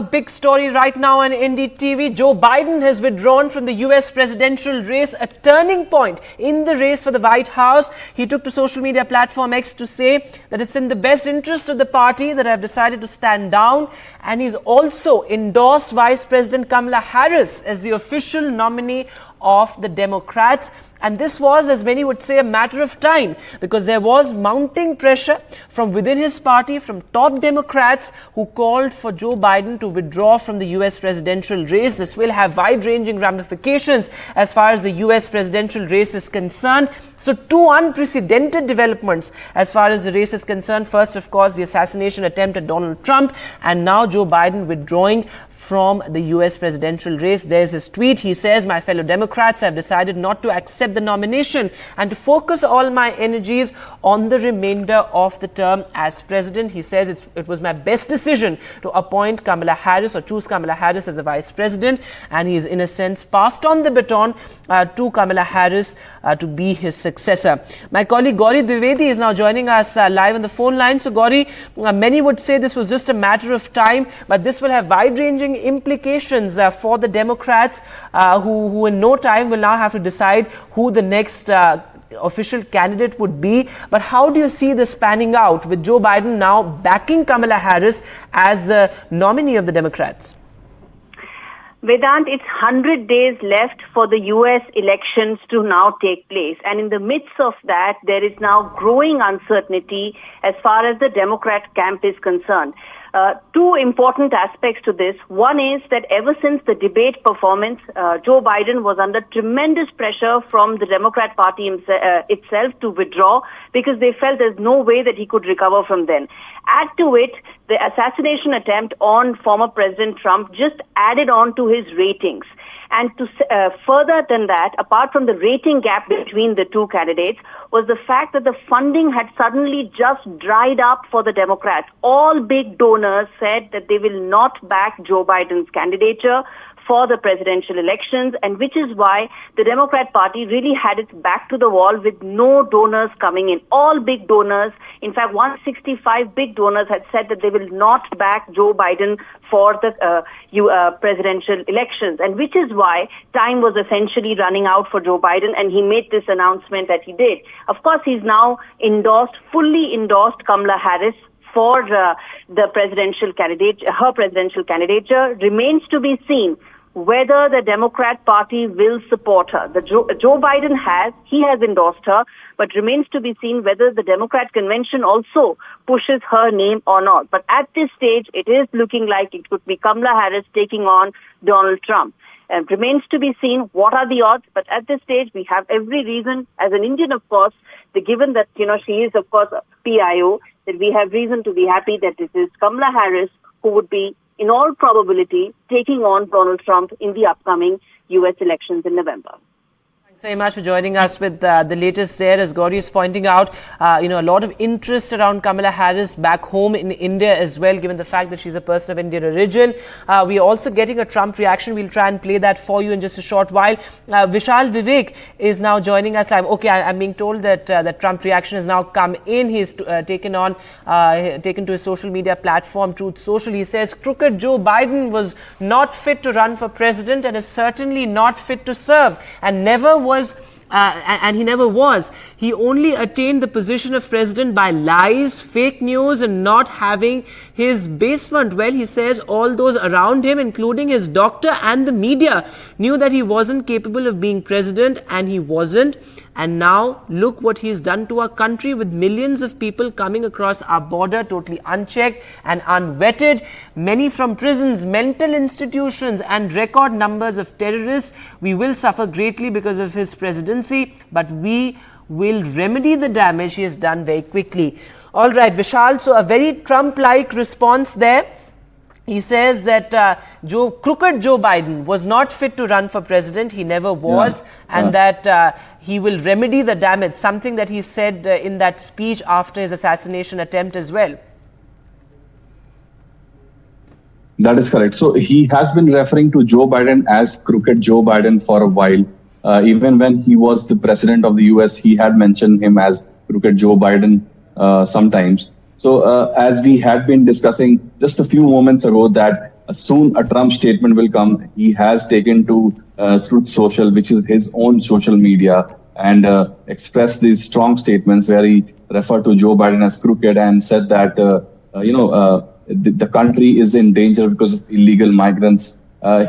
A big story right now on NDTV. Joe Biden has withdrawn from the US presidential race, a turning point in the race for the White House. He took to social media platform X to say that it's in the best interest of the party that I've decided to stand down. And he's also endorsed Vice President Kamala Harris as the official nominee of the Democrats. And this was, as many would say, a matter of time, because there was mounting pressure from within his party, from top Democrats who called for Joe Biden to withdraw from the US presidential race. This will have wide-ranging ramifications as far as the US presidential race is concerned. So two unprecedented developments as far as the race is concerned. First, of course, the assassination attempt at Donald Trump, and now Joe Biden withdrawing from the US presidential race. There's his tweet. He says, "My fellow Democrats, I've decided not to accept the nomination and to focus all my energies on the remainder of the term as president." He says it was my best decision to appoint Kamala Harris, or choose Kamala Harris as a vice president, and he's in a sense passed on the baton to Kamala Harris to be his successor. My colleague Gauri Dwivedi is now joining us live on the phone line. So Gauri, many would say this was just a matter of time, but this will have wide-ranging implications for the Democrats who in no time will now have to decide who the next official candidate would be. But how do you see this panning out with Joe Biden now backing Kamala Harris as a nominee of the Democrats? Vedant, it's 100 days left for the US elections to now take place. And in the midst of that, there is now growing uncertainty as far as the Democrat camp is concerned. Two important aspects to this. One is that ever since the debate performance, Joe Biden was under tremendous pressure from the Democrat Party itself to withdraw, because they felt there's no way that he could recover from then. Add to it, the assassination attempt on former President Trump just added on to his ratings. And to further than that, apart from the rating gap between the two candidates, was the fact that the funding had suddenly just dried up for the Democrats. All big donors said that they will not back Joe Biden's candidature for the presidential elections, and which is why the Democrat Party really had its back to the wall with no donors coming in. All big donors, in fact 165 big donors, had said that they will not back Joe Biden for the presidential elections, and which is why time was essentially running out for Joe Biden, and he made this announcement that he did. Of course, he's now fully endorsed Kamala Harris for the presidential candidate. Her presidential candidature. Remains to be seen whether the Democrat Party will support her. Joe Biden has endorsed her, but remains to be seen whether the Democrat convention also pushes her name or not. But at this stage, it is looking like it could be Kamala Harris taking on Donald Trump. Remains to be seen what are the odds, but at this stage, we have every reason, as an Indian, of course, given that, she is, of course, a PIO, that we have reason to be happy that this is Kamala Harris who would be, in all probability, taking on Donald Trump in the upcoming US elections in November. Thanks very much for joining us with the latest there. As Gauri is pointing out, a lot of interest around Kamala Harris back home in India as well, given the fact that she's a person of Indian origin. We are also getting a Trump reaction. We'll try and play that for you in just a short while. Vishal Vivek is now joining us. I'm being told that the Trump reaction has now come in. He's taken to his social media platform, Truth Social. He says, "Crooked Joe Biden was not fit to run for president and is certainly not fit to serve, and he never was. He only attained the position of president by lies, fake news, and not having his basement." Well, he says all those around him, including his doctor and the media, knew that he wasn't capable of being president, and he wasn't. And now look what he's done to our country, with millions of people coming across our border totally unchecked and unvetted, many from prisons, mental institutions, and record numbers of terrorists. We will suffer greatly because of his presidency, but we will remedy the damage he has done very quickly. All right, Vishal, so a very Trump-like response there. He says that crooked Joe Biden was not fit to run for president. He never was. And that he will remedy the damage, something that he said in that speech after his assassination attempt as well. That is correct. So he has been referring to Joe Biden as crooked Joe Biden for a while. Even when he was the president of the US, he had mentioned him as crooked Joe Biden sometimes. So as we had been discussing just a few moments ago, that soon a Trump statement will come. He has taken to Truth Social, which is his own social media, and expressed these strong statements where he referred to Joe Biden as crooked and said that the country is in danger because of illegal migrants.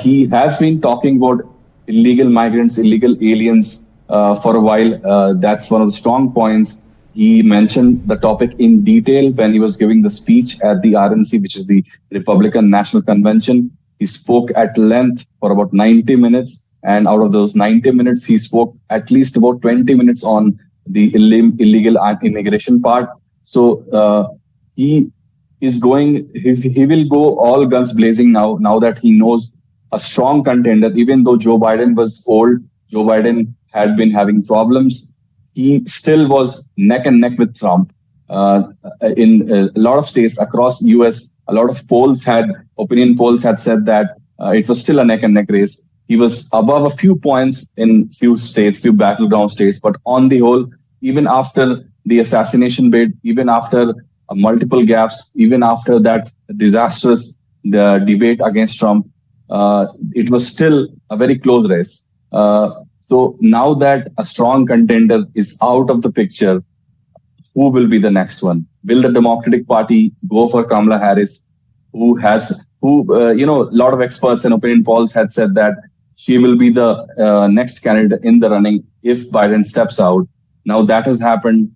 He has been talking about illegal migrants, illegal aliens for a while. That's one of the strong points. He mentioned the topic in detail when he was giving the speech at the RNC, which is the Republican National Convention. He spoke at length for about 90 minutes. And out of those 90 minutes, he spoke at least about 20 minutes on the illegal immigration part. So he will go all guns blazing now that he knows a strong contender. Even though Joe Biden was old, Joe Biden had been having problems, he still was neck and neck with Trump. In a lot of states across US, a lot of opinion polls had said that it was still a neck and neck race. He was above a few points in few battleground states, but on the whole, even after the assassination bid, even after multiple gaffes, even after that disastrous debate against Trump, it was still a very close race. So now that a strong contender is out of the picture, who will be the next one? Will the Democratic Party go for Kamala Harris, a lot of experts and opinion polls had said that she will be the next candidate in the running if Biden steps out. Now that has happened.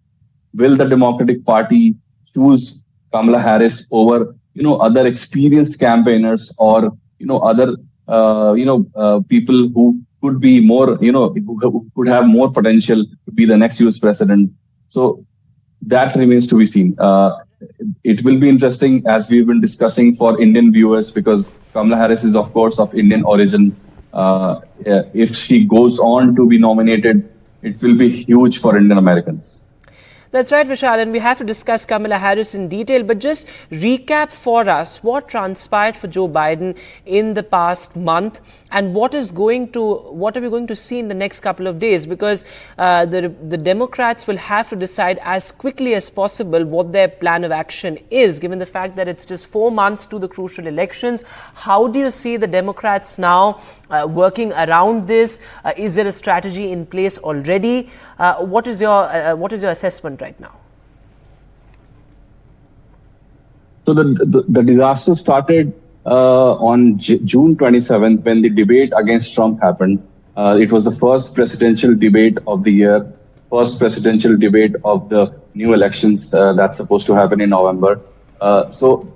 Will the Democratic Party choose Kamala Harris over, other experienced campaigners or, other, people who could be more, who could have more potential to be the next US president? So that remains to be seen. It will be interesting as we've been discussing for Indian viewers because Kamala Harris is, of course, of Indian origin. If she goes on to be nominated, it will be huge for Indian Americans. That's right, Vishal, and we have to discuss Kamala Harris in detail, but just recap for us what transpired for Joe Biden in the past month and what are we going to see in the next couple of days, because the Democrats will have to decide as quickly as possible what their plan of action is, given the fact that it's just 4 months to the crucial elections. How do you see the Democrats now working around this? Is there a strategy in place already? What is your assessment right now? So the disaster started on June 27th when the debate against Trump happened. It was the first presidential debate of the year, first presidential debate of the new elections that's supposed to happen in November. So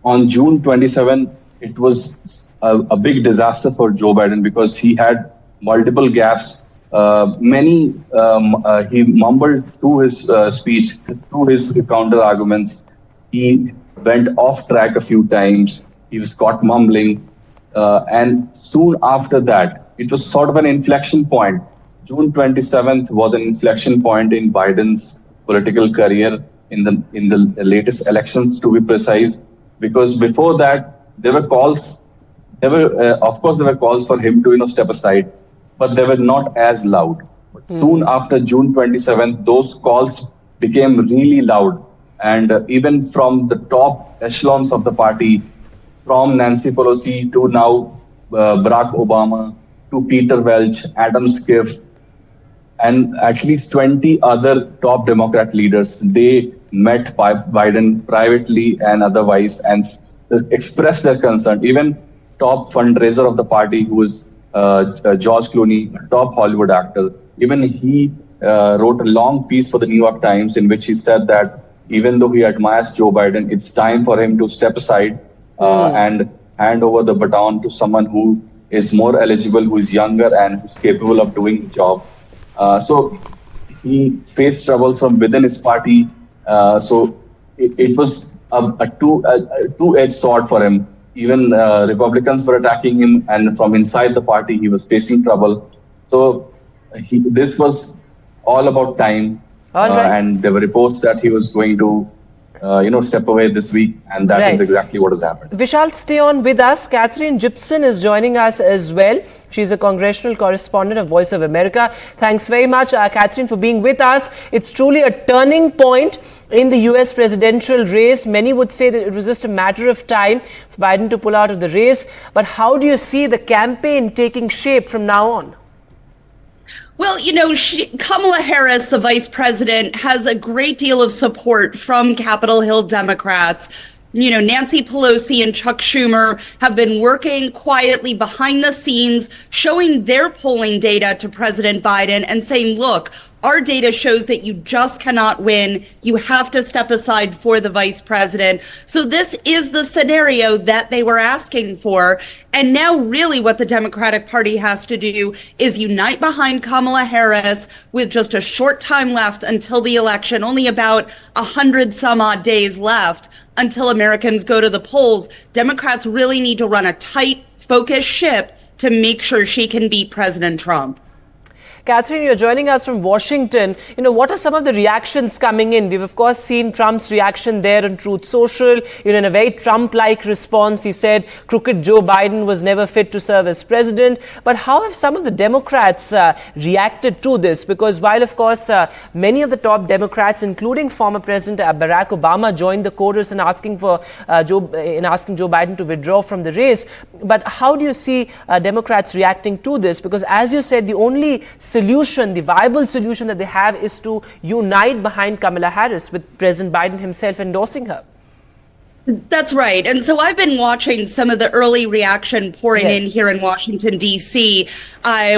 on June 27th, it was a big disaster for Joe Biden because he had multiple gaffes. He mumbled through his speech, through his counter arguments. He went off track a few times. He was caught mumbling. And soon after that, it was sort of an inflection point. June 27th was an inflection point in Biden's political career in the latest elections, to be precise, because before that, there were calls. There were calls for him to, step aside, but they were not as loud. But soon after June 27th, those calls became really loud. And even from the top echelons of the party, from Nancy Pelosi to now Barack Obama, to Peter Welch, Adam Schiff, and at least 20 other top Democrat leaders, they met Biden privately and otherwise and expressed their concern. Even top fundraiser of the party, who was George Clooney, a top Hollywood actor, even he wrote a long piece for the New York Times in which he said that even though he admires Joe Biden, it's time for him to step aside and hand over the baton to someone who is more eligible, who is younger and who's capable of doing the job. So he faced troubles from within his party. So it was a two-edged sword for him. Even Republicans were attacking him, and from inside the party, he was facing trouble. So this was all about time. All right. And there were reports that he was going to step away this week, and that is exactly what has happened. Vishal, stay on with us. Catherine Gibson is joining us as well. She's a congressional correspondent of Voice of America. Thanks very much, Catherine, for being with us. It's truly a turning point in the US presidential race. Many would say that it was just a matter of time for Biden to pull out of the race. But how do you see the campaign taking shape from now on? Well, Kamala Harris, the vice president, has a great deal of support from Capitol Hill Democrats. Nancy Pelosi and Chuck Schumer have been working quietly behind the scenes, showing their polling data to President Biden and saying, look, our data shows that you just cannot win. You have to step aside for the vice president. So this is the scenario that they were asking for. And now really what the Democratic Party has to do is unite behind Kamala Harris with just a short time left until the election, only about 100 some odd days left until Americans go to the polls. Democrats really need to run a tight, focused ship to make sure she can beat President Trump. Catherine, you're joining us from Washington. What are some of the reactions coming in? We've, of course, seen Trump's reaction there on Truth Social. In a very Trump-like response, he said crooked Joe Biden was never fit to serve as president. But how have some of the Democrats reacted to this? Because while, of course, many of the top Democrats, including former President Barack Obama, joined the chorus in asking Joe Biden to withdraw from the race. But how do you see Democrats reacting to this? Because, as you said, the only solution, the viable solution that they have is to unite behind Kamala Harris, with President Biden himself endorsing her. That's right. And so I've been watching some of the early reaction pouring in here in Washington, D.C.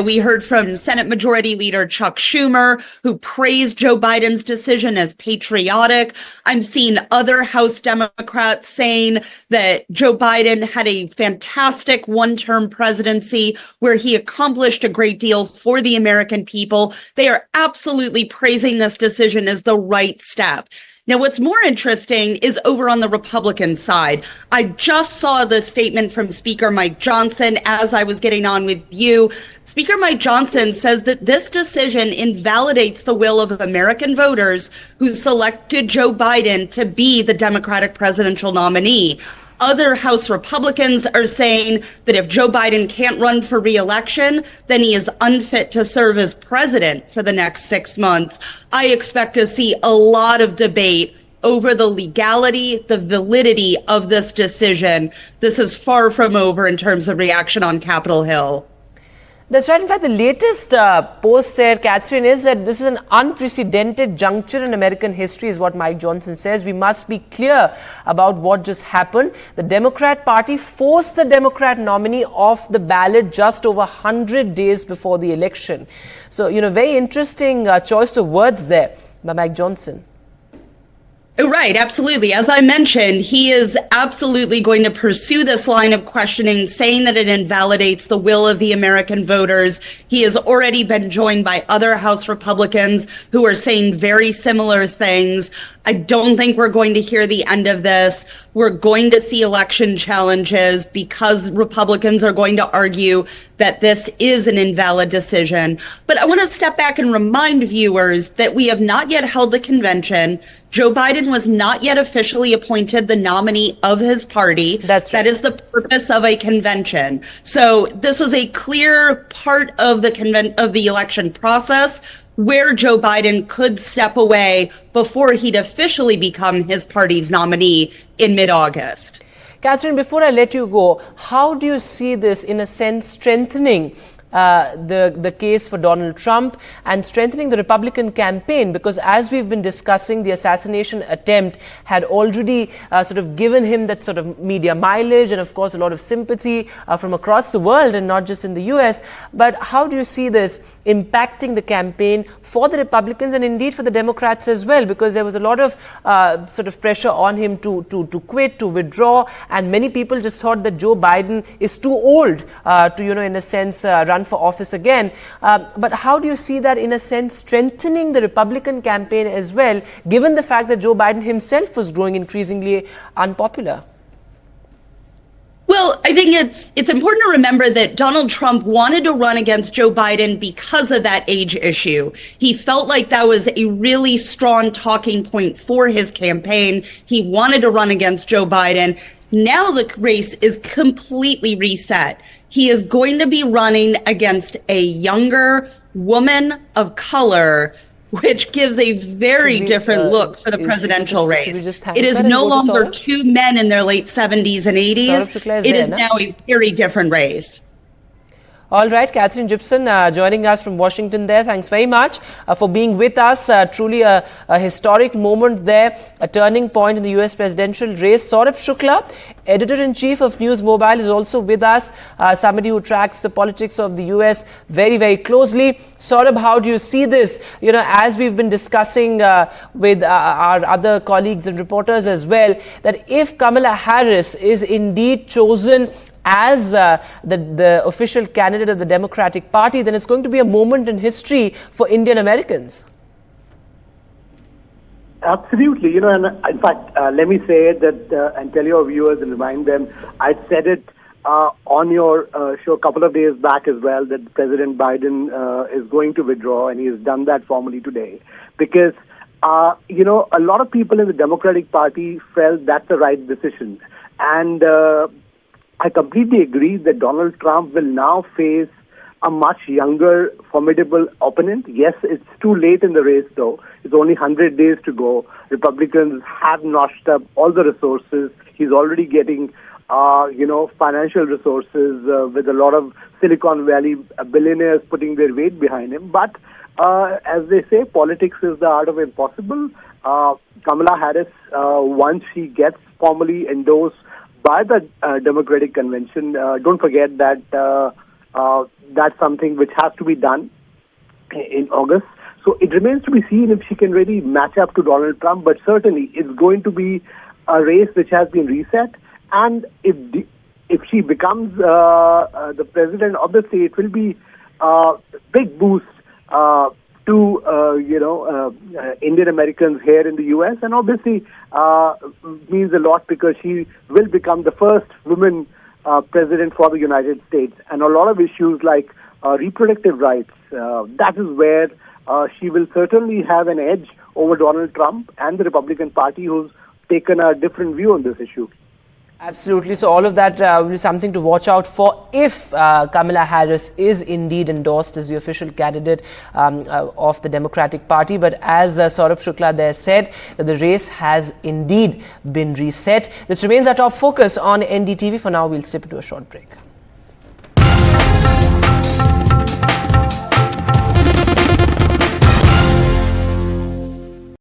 We heard from Senate Majority Leader Chuck Schumer, who praised Joe Biden's decision as patriotic. I'm seeing other House Democrats saying that Joe Biden had a fantastic one-term presidency where he accomplished a great deal for the American people. They are absolutely praising this decision as the right step. Now, what's more interesting is over on the Republican side. I just saw the statement from Speaker Mike Johnson as I was getting on with you. Speaker Mike Johnson says that this decision invalidates the will of American voters who selected Joe Biden to be the Democratic presidential nominee. Other House Republicans are saying that if Joe Biden can't run for re-election, then he is unfit to serve as president for the next 6 months. I expect to see a lot of debate over the legality, the validity of this decision. This is far from over in terms of reaction on Capitol Hill. That's right. In fact, the latest post there, Catherine, is that this is an unprecedented juncture in American history, is what Mike Johnson says. We must be clear about what just happened. The Democrat Party forced the Democrat nominee off the ballot just over 100 days before the election. So, very interesting choice of words there by Mike Johnson. Right, absolutely. As I mentioned, he is absolutely going to pursue this line of questioning, saying that it invalidates the will of the American voters. He has already been joined by other House Republicans who are saying very similar things. I don't think we're going to hear the end of this. We're going to see election challenges because Republicans are going to argue that this is an invalid decision. But I want to step back and remind viewers that we have not yet held the convention. Joe Biden was not yet officially appointed the nominee of his party. That's right. That is the purpose of a convention. So this was a clear part of the election process where Joe Biden could step away before he'd officially become his party's nominee in mid-August. Catherine, before I let you go, how do you see this, in a sense, strengthening the case for Donald Trump and strengthening the Republican campaign? Because as we've been discussing, the assassination attempt had already sort of given him that sort of media mileage and, of course, a lot of sympathy from across the world and not just in the US. But how do you see this impacting the campaign for the Republicans and indeed for the Democrats as well? Because there was a lot of sort of pressure on him to quit, to withdraw, and many people just thought that Joe Biden is too old to, in a sense, run for office again. But how do you see that, in a sense, strengthening the Republican campaign as well, given the fact that Joe Biden himself was growing increasingly unpopular? Well, I think it's important to remember that Donald Trump wanted to run against Joe Biden because of that age issue. He felt like that was a really strong talking point for his campaign. He wanted to run against Joe Biden. Now the race is completely reset. He is going to be running against a younger woman of color, which gives a very different look for the presidential race. It is no longer two men in their late 70s and 80s. It is now a very different race. All right, Catherine Gibson joining us from Washington there. Thanks very much for being with us. Truly a historic moment there, a turning point in the US presidential race. Saurabh Shukla, editor-in-chief of News Mobile, is also with us, somebody who tracks the politics of the US very, very closely. Saurabh, how do you see this? You know, as we've been discussing with our other colleagues and reporters as well, that if Kamala Harris is indeed chosen as the official candidate of the Democratic Party, then it's going to be a moment in history for Indian Americans. Absolutely. You know, and in fact, let me say that and tell your viewers and remind them, I said it on your show a couple of days back as well, that President Biden is going to withdraw, and he has done that formally today. Because, you know, a lot of people in the Democratic Party felt that's the right decision. And I completely agree that Donald Trump will now face a much younger, formidable opponent. Yes, it's too late in the race, though. It's only 100 days to go. Republicans have notched up all the resources. He's already getting, you know, financial resources with a lot of Silicon Valley billionaires putting their weight behind him. But as they say, politics is the art of impossible. Kamala Harris, once she gets formally endorsed by the Democratic Convention, don't forget that that's something which has to be done in August. So it remains to be seen if she can really match up to Donald Trump, but certainly it's going to be a race which has been reset. And if she becomes the president, obviously it will be a big boost to you know, Indian Americans here in the U.S. and obviously means a lot because she will become the first woman president for the United States. And a lot of issues like reproductive rights, that is where she will certainly have an edge over Donald Trump and the Republican Party, who's taken a different view on this issue. Absolutely. So all of that will be something to watch out for if Kamala Harris is indeed endorsed as the official candidate of the Democratic Party. But as Saurabh Shukla there said, that the race has indeed been reset. This remains our top focus on NDTV. For now, we'll step into a short break.